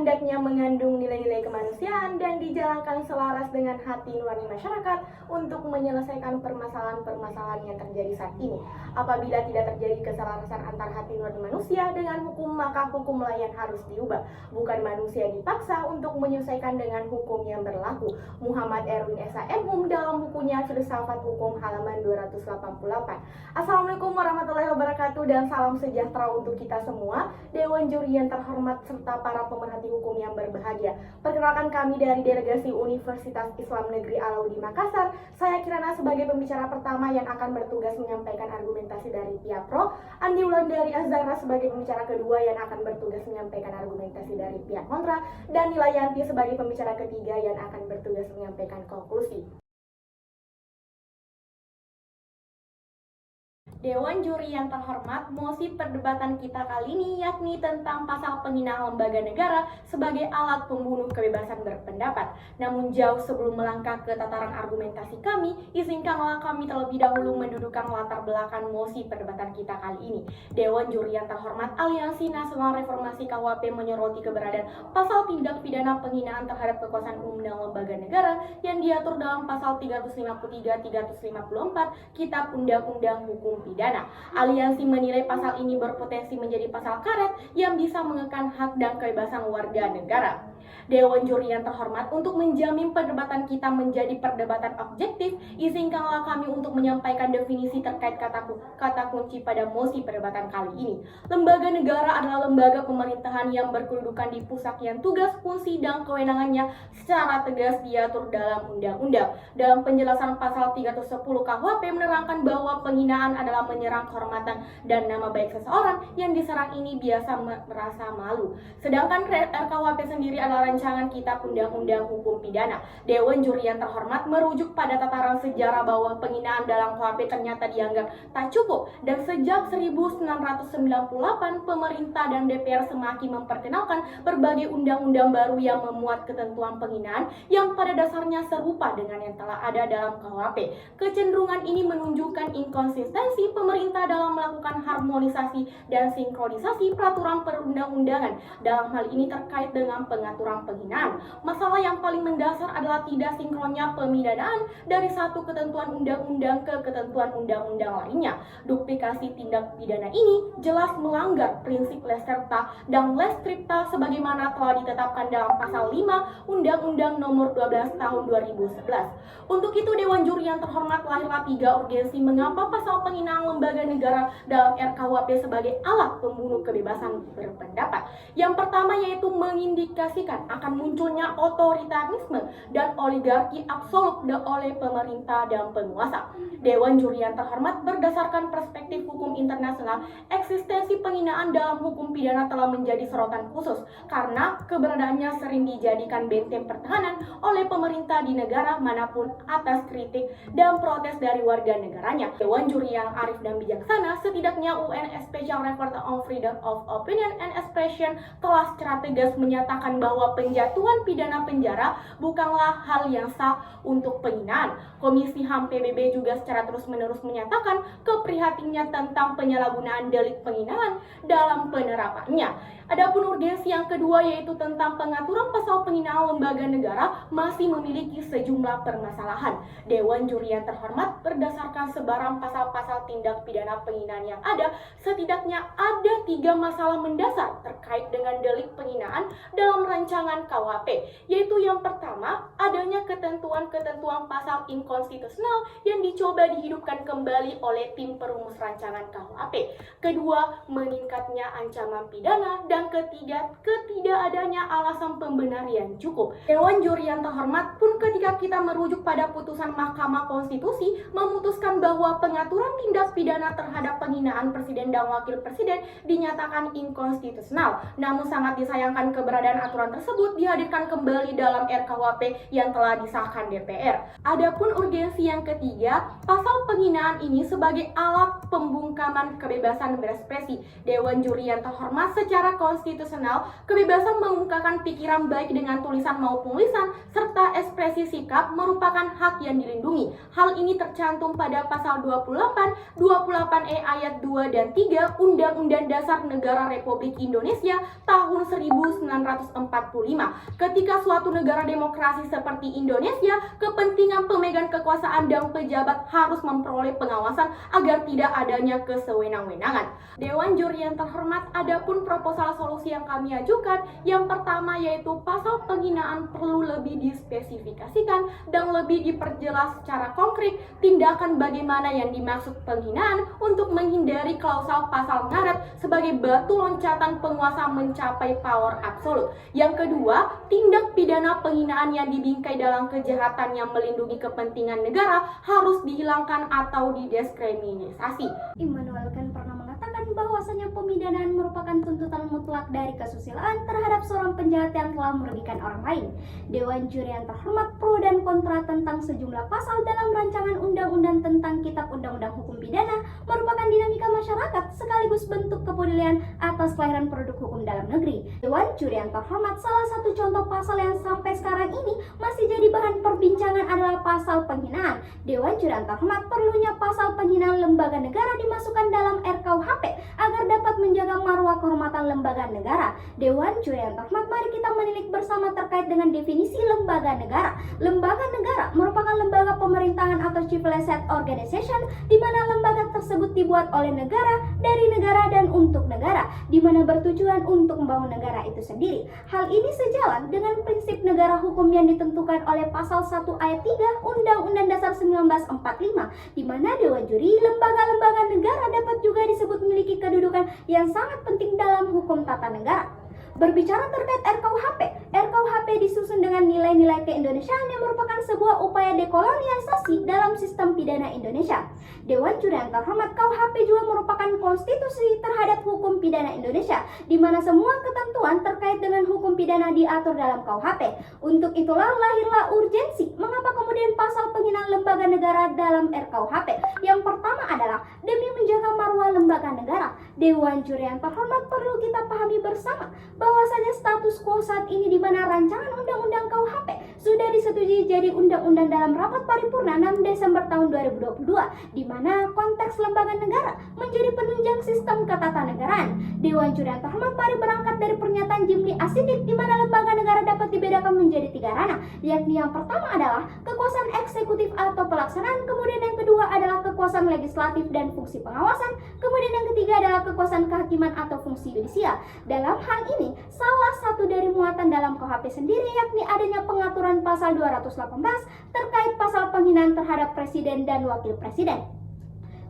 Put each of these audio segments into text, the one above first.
hendaknya mengandung nilai-nilai kemanusiaan dan dijalankan selaras dengan hati nurani masyarakat untuk menyelesaikan permasalahan-permasalahan yang terjadi saat ini. Apabila tidak terjadi keselarasan antar hati nurani manusia dengan hukum, maka hukum layan harus diubah. Bukan manusia dipaksa untuk menyesuaikan dengan hukum yang berlaku. Muhammad Erwin SHM dalam bukunya Filsafat Hukum halaman 288. Assalamualaikum warahmatullahi wabarakatuh dan salam sejahtera untuk kita semua, Dewan Juri yang terhormat serta para pemerhati hukum yang berbahagia. Perkenalkan, kami dari Delegasi Universitas Islam Negeri Alauddin Makassar. Saya Kirana sebagai pembicara pertama yang akan bertugas menyampaikan argumentasi dari pihak pro, Andi Wulandari Azhara sebagai pembicara kedua yang akan bertugas menyampaikan argumentasi dari pihak kontra, dan Nilayanti sebagai pembicara ketiga yang akan bertugas menyampaikan konklusi. Dewan Juri yang terhormat, mosi perdebatan kita kali ini yakni tentang pasal penghinaan lembaga negara sebagai alat pembunuh kebebasan berpendapat. Namun jauh sebelum melangkah ke tataran argumentasi kami, izinkanlah kami terlebih dahulu mendudukan latar belakang mosi perdebatan kita kali ini. Dewan Juri yang terhormat, Aliansi Nasional Reformasi KUHP menyoroti keberadaan pasal tindak pidana penghinaan terhadap kekuasaan umum dan lembaga negara yang diatur dalam pasal 353-354 Kitab Undang-Undang Hukum Pidana. Aliansi menilai pasal ini berpotensi menjadi pasal karet yang bisa mengekang hak dan kebebasan warga negara. Dewan Juri yang terhormat, untuk menjamin perdebatan kita menjadi perdebatan objektif, izinkanlah kami untuk menyampaikan definisi terkait kata kunci pada mosi perdebatan kali ini. Lembaga negara adalah lembaga pemerintahan yang berkedudukan di pusat yang tugas, fungsi, dan kewenangannya secara tegas diatur dalam undang-undang. Dalam penjelasan pasal 310 KUHP menerangkan bahwa penghinaan adalah menyerang kehormatan dan nama baik seseorang yang diserang ini biasa merasa malu. Sedangkan RKUHP sendiri adalah rancangan kitab undang-undang hukum pidana. Dewan Juri yang terhormat merujuk pada tataran sejarah bahwa penghinaan dalam KUHP ternyata dianggap tak cukup, dan sejak 1998 pemerintah dan DPR semakin memperkenalkan berbagai undang-undang baru yang memuat ketentuan penghinaan yang pada dasarnya serupa dengan yang telah ada dalam KUHP. Kecenderungan ini menunjukkan inkonsistensi pemerintah dalam melakukan harmonisasi dan sinkronisasi peraturan perundang-undangan. Dalam hal ini terkait dengan pengaturan penghinaan, masalah yang paling mendasar adalah tidak sinkronnya pemidanaan dari satu ketentuan undang-undang ke ketentuan undang-undang lainnya. Duplikasi tindak pidana ini jelas melanggar prinsip res serta dan res stricta sebagaimana telah ditetapkan dalam pasal 5 Undang-Undang Nomor 12 Tahun 2011. Untuk itu, Dewan Juri yang terhormat, lahirlah 3 urgensi mengapa pasal penghinaan lembaga negara dalam RKUHP sebagai alat pembunuh kebebasan berpendapat. Yang pertama yaitu mengindikasikan akan munculnya otoritarisme dan oligarki absolut oleh pemerintah dan penguasa. Dewan Juri yang terhormat, berdasarkan perspektif hukum internasional, eksistensi penghinaan dalam hukum pidana telah menjadi sorotan khusus karena keberadaannya sering dijadikan benteng pertahanan oleh pemerintah di negara manapun atas kritik dan protes dari warga negaranya. Dewan Juri yang arif dan bijaksana, setidaknya UN Special Rapporteur on Freedom of Opinion and Expression telah secara tegas menyatakan bahwa penjatuhan pidana penjara bukanlah hal yang sah untuk penghinaan. Komisi HAM PBB juga secara terus-menerus menyatakan keprihatinannya tentang penyalahgunaan delik penghinaan dalam penerapannya. Adapun urgensi yang kedua yaitu tentang pengaturan pasal penghinaan lembaga negara masih memiliki sejumlah permasalahan. Dewan Juri yang terhormat, berdasarkan sebaran pasal-pasal tindak pidana penghinaan yang ada, setidaknya ada 3 masalah mendasar terkait dengan delik penghinaan dalam rancangan KUHP, yaitu yang pertama, adanya ketentuan-ketentuan pasal inkonstitusional yang dicoba dihidupkan kembali oleh tim perumus rancangan KUHP. Kedua, meningkatnya ancaman pidana, dan ketiga, ketidakadanya alasan pembenar yang cukup. Dewan Juri yang terhormat pun ketika kita merujuk pada putusan Mahkamah Konstitusi memutuskan bahwa pengaturan tindak pidana terhadap penghinaan presiden dan wakil presiden dinyatakan inkonstitusional. Namun sangat disayangkan keberadaan aturan tersebut dihadirkan kembali dalam RKUHP yang telah disahkan DPR. Adapun urgensi yang ketiga, pasal penghinaan ini sebagai alat pembungkaman kebebasan berekspresi. Dewan Juri yang terhormat, secara konstitusional, kebebasan mengungkapkan pikiran baik dengan tulisan maupun lisan serta ekspresi sikap merupakan hak yang dilindungi. Hal ini tercantum pada pasal 28 28E ayat 2 dan 3 Undang-Undang Dasar Negara Republik Indonesia tahun 1945. Ketika suatu negara demokrasi seperti Indonesia, kepentingan pemegang kekuasaan dan pejabat harus memperoleh pengawasan agar tidak adanya kesewenang-wenangan. Dewan Juri yang terhormat, adapun proposal solusi yang kami ajukan, yang pertama yaitu pasal penghinaan perlu lebih dispesifikasikan dan lebih diperjelas secara konkret tindakan bagaimana yang dimaksud penghinaan untuk menghindari klausal pasal ngaret sebagai batu loncatan penguasa mencapai power absolut. Yang kedua, tindak pidana penghinaan yang dibingkai dalam kejahatan yang melindungi kepentingan negara harus dihilangkan atau didiskriminasi. Immanuel Kant pernah mengatakan bahwasanya pemidanaan merupakan tuntutan mutlak dari kesusilaan terhadap seorang penjahat yang telah merugikan orang lain. Dewan Juri yang terhormat, pro dan kontra tentang sejumlah pasal dalam rancangan undang-undang tentang Kitab Undang-Undang Hukum Pidana merupakan dinamika masyarakat sekaligus bentuk kepedulian atas kelahiran produk hukum dalam negeri. Dewan Juri yang terhormat, salah satu contoh pasal yang sampai sekarang ini masih jadi bahan perbincangan adalah pasal penghinaan. Dewan Juri yang terhormat, perlunya pasal penghinaan lembaga negara dimasukkan dalam RKUHP agar dapat menjaga marwah kehormatan lembaga negara. Dewan Juri yang terhormat, mari kita menilik bersama terkait dengan definisi lembaga negara. Lembaga negara merupakan lembaga pemerintahan atau civilized organization di mana lembaga tersebut dibuat oleh negara, dari negara dan untuk negara, di mana bertujuan untuk membangun negara itu sendiri. Hal ini sejalan dengan prinsip negara hukum yang ditentukan oleh pasal 1 ayat 3 Undang-Undang Dasar 1945, di mana Dewan Juri, lembaga-lembaga negara dapat juga disebut memiliki kedudukan yang sangat penting dalam hukum tata negara. Berbicara terkait RKUHP disusun dengan nilai-nilai keindonesiaan yang merupakan sebuah upaya dekolonialisasi dalam sistem pidana Indonesia. Dewan Juri yang terhormat, KUHP juga merupakan konstitusi terhadap hukum pidana Indonesia, di mana semua ketentuan terkait dengan hukum pidana diatur dalam KUHP. Untuk itulah lahirlah urgensi mengapa kemudian pasal penghinaan lembaga negara dalam RKUHP. Yang pertama adalah demi menjaga marwah lembaga negara. Dewan Juri yang terhormat, perlu kita pahami bersama bahwasanya status quo saat ini di mana rancangan undang-undang KUHP sudah disetujui jadi undang-undang dalam rapat paripurna 6 Desember tahun 2022, di mana konteks lembaga negara menjadi penunjang sistem ketatanegaraan. Dewan Juri yang terhormat, mari berangkat dari pernyataan Jimny Asidik di mana lembaga negara dapat dibedakan menjadi 3 ranah, yakni yang pertama adalah kekuasaan eksekutif atau pelaksanaan, kemudian yang kedua adalah kekuasaan legislatif dan fungsi pengawasan, kemudian yang ketiga adalah kekuasaan kehakiman atau fungsi yudisial. Dalam hal ini, salah satu dari muatan dalam KUHP sendiri yakni adanya pengaturan pasal 218 terkait pasal penghinaan terhadap presiden dan wakil presiden.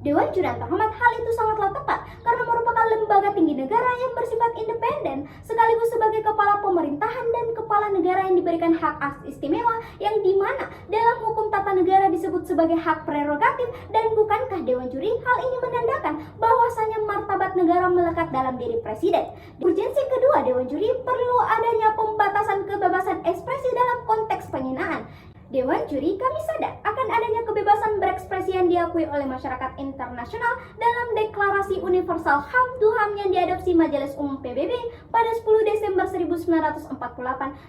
Dewan Juri yang terhormat, hal itu sangatlah tepat karena merupakan lembaga tinggi negara yang bersifat independen sekaligus sebagai kepala pemerintahan dan kepala negara yang diberikan hak istimewa yang dimana dalam hukum tata negara disebut sebagai hak prerogatif. Dan bukankah Dewan Juri hal ini menandakan bahwasanya martabat negara melekat dalam diri presiden? Urgensi kedua Dewan Juri, perlu adanya pembatasan kebebasan ekspresi dalam konteks penghinaan. Dewan Juri, kami sadar akan adanya kebebasan berekspresi yang diakui oleh masyarakat internasional dalam Deklarasi Universal HAM yang diadopsi Majelis Umum PBB pada 10 Desember 1948,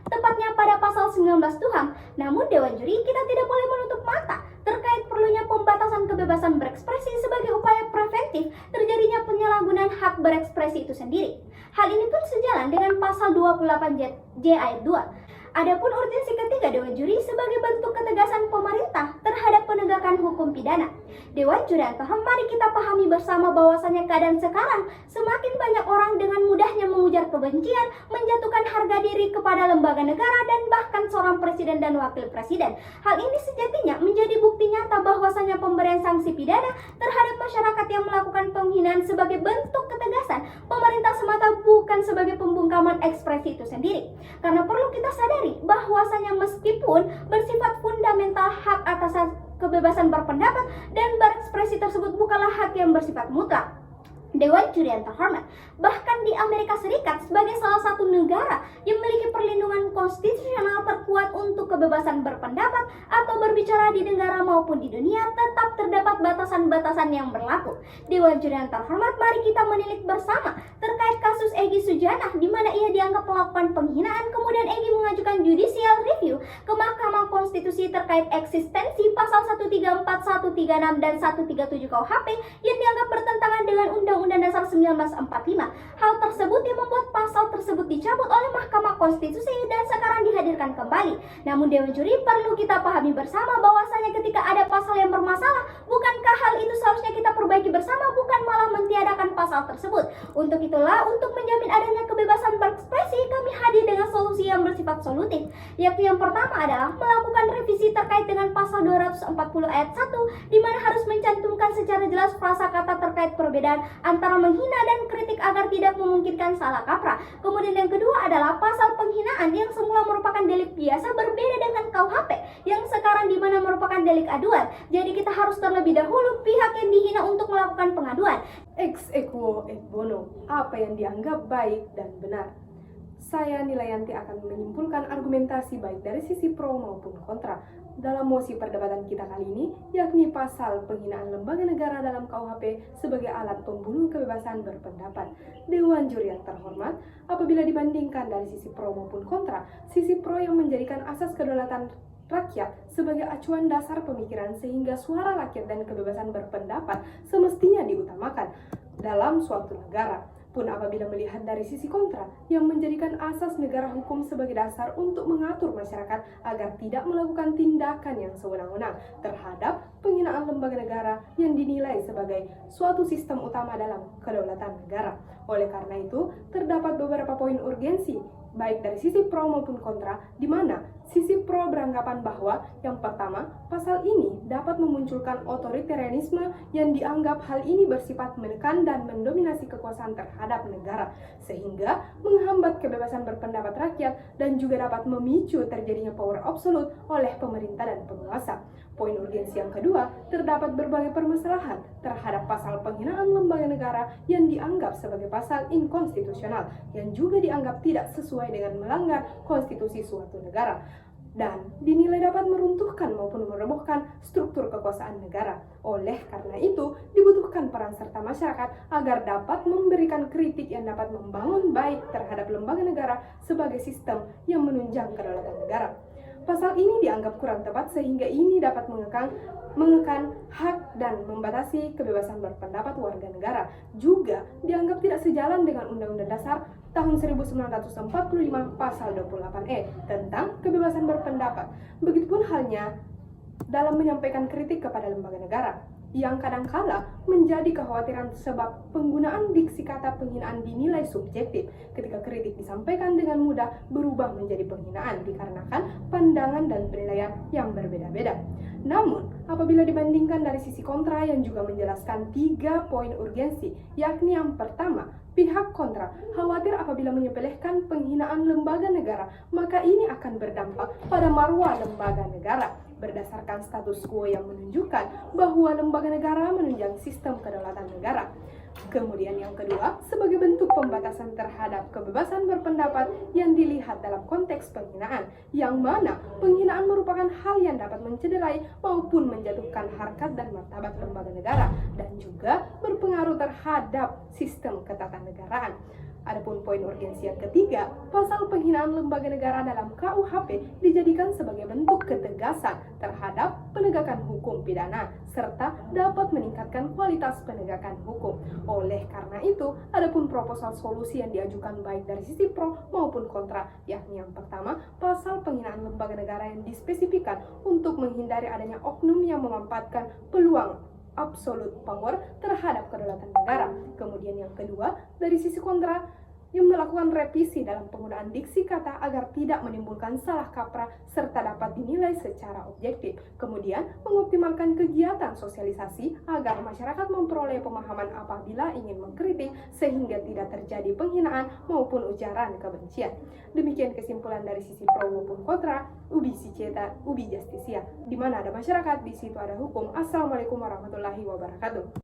tepatnya pada pasal 19 HAM. Namun Dewan Juri, kita tidak boleh menutup mata terkait perlunya pembatasan kebebasan berekspresi sebagai upaya preventif terjadinya penyalahgunaan hak berekspresi itu sendiri. Hal ini pun sejalan dengan pasal 28J ayat 2. Adapun urgensi ketiga Dewan Juri sebagai bentuk ketegasan pemerintah terhadap penegakan hukum pidana. Dewan Juri yang terhormat, mari kita pahami bersama bahwasanya keadaan sekarang semakin banyak orang dengan mudahnya mengujar kebencian, menjatuhkan harga diri kepada lembaga negara dan bahkan seorang presiden dan wakil presiden. Hal ini sejatinya menjadi bukti nyata bahwasanya pemberian sanksi pidana terhadap masyarakat yang melakukan penghinaan sebagai bentuk ketegasan pemerintah semata, bukan sebagai pembungkaman ekspresi itu sendiri. Karena perlu kita sadari bahwasanya meskipun bersifat fundamental hak atas kebebasan berpendapat dan berekspresi tersebut bukanlah hak yang bersifat mutlak. Dewan Juri yang terhormat, bahkan di Amerika Serikat sebagai salah satu negara yang memiliki perlindungan konstitusional terkuat untuk kebebasan berpendapat atau berbicara di negara maupun di dunia, tetap terdapat batasan-batasan yang berlaku. Dewan Juri yang terhormat, mari kita menilik bersama terkait kasus Egy Sujana di mana ia dianggap melakukan penghinaan, kemudian Egy mengajukan judicial review ke Mahkamah Konstitusi diskusi terkait eksistensi pasal 134, 136, dan 137 KUHP yang dianggap bertentangan dengan Undang-Undang Dasar 1945. Hal tersebut yang membuat pasal tersebut dicabut oleh Mahkamah Konstitusi dan sekarang dihadirkan kembali. Namun Dewan Juri perlu kita pahami bersama bahwasanya ketika ada pasal yang bermasalah, bukankah hal itu seharusnya kita perbaiki bersama, bukan malah mentiadakan pasal tersebut. Untuk itulah, untuk menjamin adanya kebebasan berekspresi, kami hadir dengan solusi yang bersifat solutif, yaitu yang pertama adalah melakukan revisi terkait dengan pasal 240 ayat 1, di mana harus mencantumkan secara jelas frasa kata terkait perbedaan antara menghina dan kritik agar tidak memungkinkan salah kaprah. Kemudian yang kedua adalah pasal penghinaan yang semula merupakan delik biasa berbeda dengan KUHP yang sekarang di mana merupakan delik aduan. Jadi kita harus terlebih dahulu pihak yang dihina untuk melakukan pengaduan. Ex equo et bono, apa yang dianggap baik dan benar. Saya Nilayanti akan menyimpulkan argumentasi baik dari sisi pro maupun kontra dalam mosi perdebatan kita kali ini, yakni pasal penghinaan lembaga negara dalam KUHP sebagai alat pembunuh kebebasan berpendapat. Dewan Juri yang terhormat, apabila dibandingkan dari sisi pro maupun kontra, sisi pro yang menjadikan asas kedaulatan rakyat sebagai acuan dasar pemikiran sehingga suara rakyat dan kebebasan berpendapat semestinya diutamakan dalam suatu negara. Pun apabila melihat dari sisi kontra yang menjadikan asas negara hukum sebagai dasar untuk mengatur masyarakat agar tidak melakukan tindakan yang sewenang-wenang terhadap penghinaan lembaga negara yang dinilai sebagai suatu sistem utama dalam kedaulatan negara. Oleh karena itu, terdapat beberapa poin urgensi baik dari sisi pro maupun kontra, di mana sisi pro beranggapan bahwa yang pertama, pasal ini dapat memunculkan otoritarianisme yang dianggap hal ini bersifat menekan dan mendominasi kekuasaan terhadap negara, sehingga menghambat kebebasan berpendapat rakyat dan juga dapat memicu terjadinya power absolute oleh pemerintah dan penguasa. Poin urgensi yang kedua, terdapat berbagai permasalahan terhadap pasal penghinaan lembaga negara yang dianggap sebagai pasal inkonstitusional, yang juga dianggap tidak sesuai dengan melanggar konstitusi suatu negara, dan dinilai dapat meruntuhkan maupun merobohkan struktur kekuasaan negara. Oleh karena itu, dibutuhkan peran serta masyarakat agar dapat memberikan kritik yang dapat membangun baik terhadap lembaga negara sebagai sistem yang menunjang kedaulatan negara. Pasal ini dianggap kurang tepat sehingga ini dapat mengekang hak dan membatasi kebebasan berpendapat warga negara. Juga dianggap tidak sejalan dengan Undang-Undang Dasar tahun 1945 pasal 28E tentang kebebasan berpendapat. Begitupun halnya dalam menyampaikan kritik kepada lembaga negara, yang kadangkala menjadi kekhawatiran sebab penggunaan diksi kata penghinaan dinilai subjektif ketika kritik disampaikan dengan mudah berubah menjadi penghinaan dikarenakan pandangan dan penilaian yang berbeda-beda. Namun, apabila dibandingkan dari sisi kontra yang juga menjelaskan 3 poin urgensi, yakni yang pertama, pihak kontra khawatir apabila menyepelekan penghinaan lembaga negara, maka ini akan berdampak pada marwah lembaga negara berdasarkan status quo yang menunjukkan bahwa lembaga negara menunjang sistem kedaulatan negara. Kemudian yang kedua, sebagai bentuk pembatasan terhadap kebebasan berpendapat yang dilihat dalam konteks penghinaan, yang mana penghinaan merupakan hal yang dapat mencederai maupun menjatuhkan harkat dan martabat lembaga negara dan juga berpengaruh terhadap sistem ketatanegaraan. Adapun poin urgensi yang ketiga, pasal penghinaan lembaga negara dalam KUHP dijadikan sebagai bentuk ketegasan terhadap penegakan hukum pidana serta dapat meningkatkan kualitas penegakan hukum. Oleh karena itu, adapun proposal solusi yang diajukan baik dari sisi pro maupun kontra, yakni yang pertama, pasal penghinaan lembaga negara yang dispesifikan untuk menghindari adanya oknum yang memanfaatkan peluang absolute power terhadap kedaulatan negara. Kemudian yang kedua, dari sisi kontra, yang melakukan revisi dalam penggunaan diksi kata agar tidak menimbulkan salah kaprah serta dapat dinilai secara objektif. Kemudian, mengoptimalkan kegiatan sosialisasi agar masyarakat memperoleh pemahaman apabila ingin mengkritik sehingga tidak terjadi penghinaan maupun ujaran kebencian. Demikian kesimpulan dari sisi pro maupun kontra, ubi ciceta, ubi justisia. Di mana ada masyarakat, di situ ada hukum. Assalamualaikum warahmatullahi wabarakatuh.